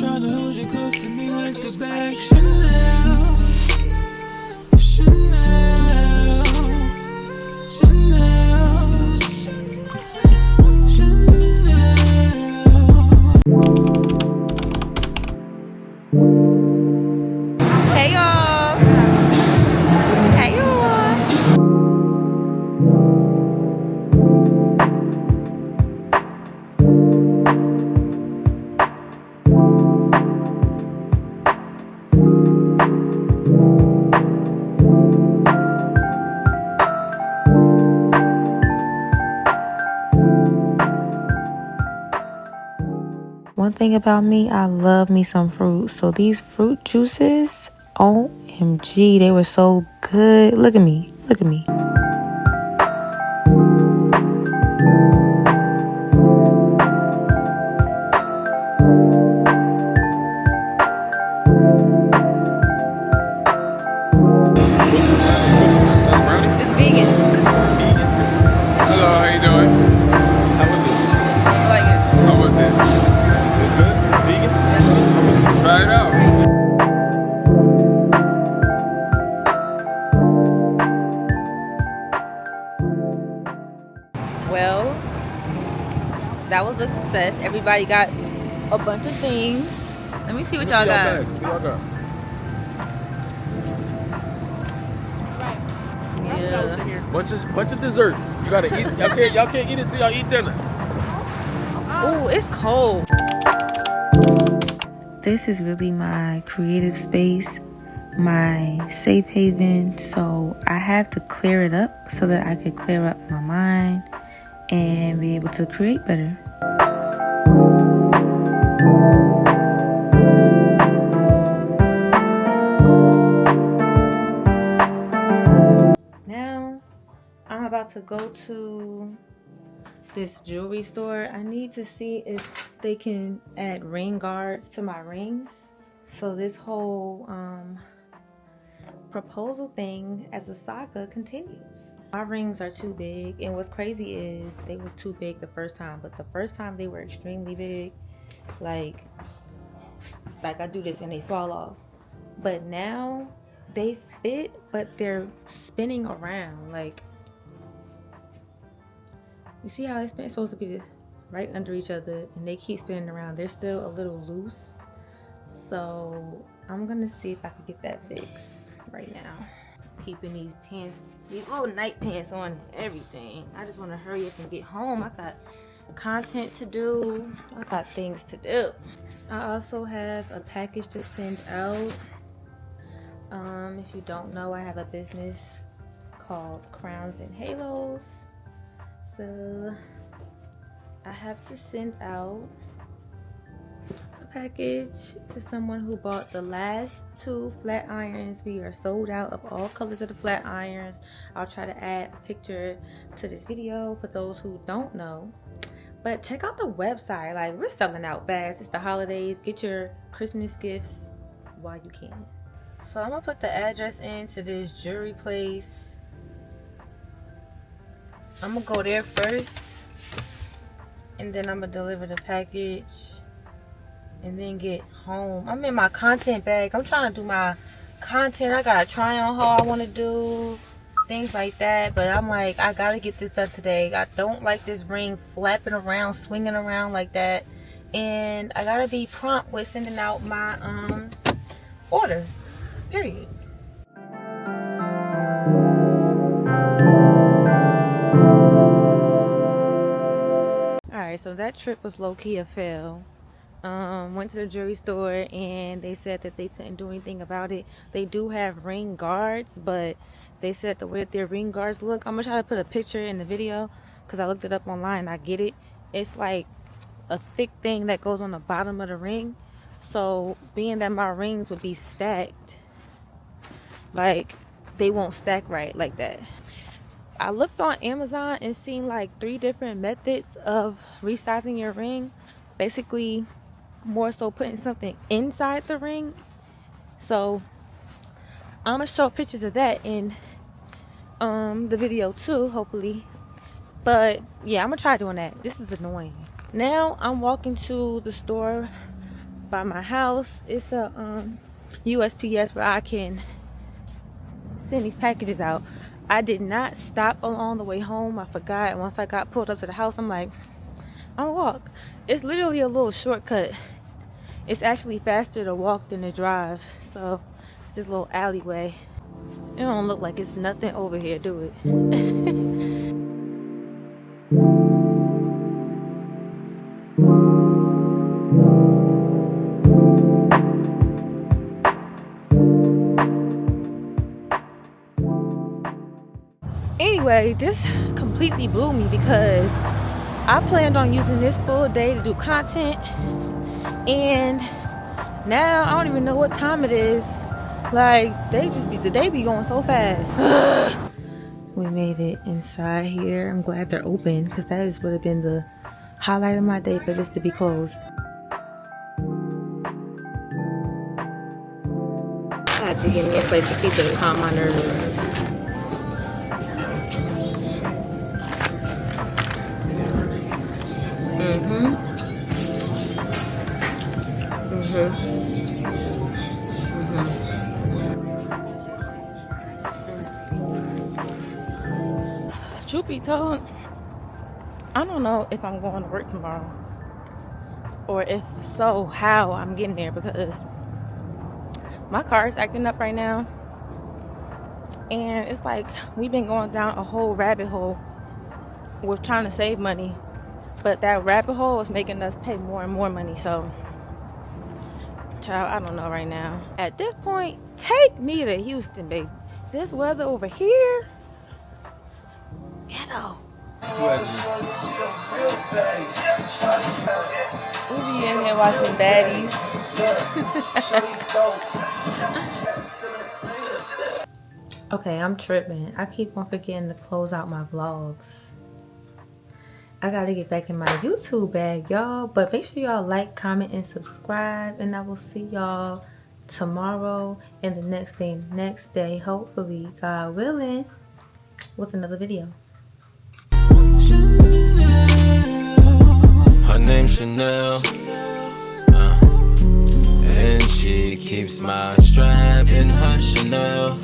trying to hold you close to me like the bag. Chanel, Chanel, Chanel, Chanel. Hey y'all. Hey y'all. One thing about me, I love me some fruit. So these fruit juices, OMG, they were so good. Look at me. Look at me. It's vegan. Hello, how you doing? How was it? You like it? How was it? It's good? Vegan? Try it out. Well, that was a success. Everybody got a bunch of things. Let me see what y'all got. What y'all got? Yeah. Bunch of desserts. You gotta eat. Y'all can't eat it till y'all eat dinner. Oh, it's cold. This is really my creative space, my safe haven. So I have to clear it up so that I could clear up my mind and be able to create better. Now I'm about to go to this jewelry store. I need to see if they can add ring guards to my rings. So this whole proposal thing as a saga continues. My rings are too big, and what's crazy is they was too big the first time, but the first time they were extremely big. Like I do this and they fall off. But now they fit, but they're spinning around. Like, you see how it's supposed to be right under each other, and they keep spinning around. They're still a little loose. So I'm gonna see if I can get that fixed right now. Keeping these pants, these little night pants on and everything. I just want to hurry up and get home. I got content to do. I got things to do. I also have a package to send out. If you don't know, I have a business called Crowns and Halos. So I have to send out a package to someone who bought the last 2 flat irons. We are sold out of all colors of the flat irons. I'll try to add a picture to this video for those who don't know. But check out the website. Like, we're selling out fast. It's the holidays. Get your Christmas gifts while you can. So I'm gonna put the address into this jewelry place. I'm gonna go there first, and then I'm gonna deliver the package and then get home. I'm in my content bag. I'm trying to do my content. I got a try on haul I want to do, things like that. But I'm like, I gotta get this done today. I don't like this ring flapping around, swinging around like that, and I gotta be prompt with sending out my order. Period. Alright, so that trip was low-key a fail. Went to the jewelry store and they said that they couldn't do anything about it. They do have ring guards, but they said the way that their ring guards look, I'm gonna try to put a picture in the video because I looked it up online. I get it. It's like a thick thing that goes on the bottom of the ring. So being that my rings would be stacked, like, they won't stack right like that. I looked on Amazon and seen like 3 different methods of resizing your ring. Basically, more so putting something inside the ring. So I'm gonna show pictures of that in the video too, hopefully. But yeah, I'm gonna try doing that. This is annoying. Now I'm walking to the store by my house. It's a USPS where I can send these packages out. I did not stop along the way home. I forgot. Once I got pulled up to the house, I'm like, I'm gonna walk. It's literally a little shortcut. It's actually faster to walk than to drive. So it's this little alleyway. It don't look like it's nothing over here, do it? Anyway, this completely blew me because I planned on using this full day to do content, and now I don't even know what time it is. Like, the day be going so fast. We made it inside here. I'm glad they're open because that would have been the highlight of my day for this to be closed. I had to get me a place of pizza to calm my nerves. Truth be told, I don't know if I'm going to work tomorrow, or if so, how I'm getting there, because my car is acting up right now, and it's like we've been going down a whole rabbit hole. We're trying to save money, but that rabbit hole is making us pay more and more money. So, child, I don't know right now. At this point, take me to Houston, baby. This weather over here, ghetto. We be in here watching baddies. Okay, I'm tripping. I keep on forgetting to close out my vlogs. I gotta get back in my YouTube bag, y'all. But make sure y'all like, comment, and subscribe. And I will see y'all tomorrow and the next day, hopefully, God willing, with another video. Her name's Chanel, and she keeps my strap in her Chanel.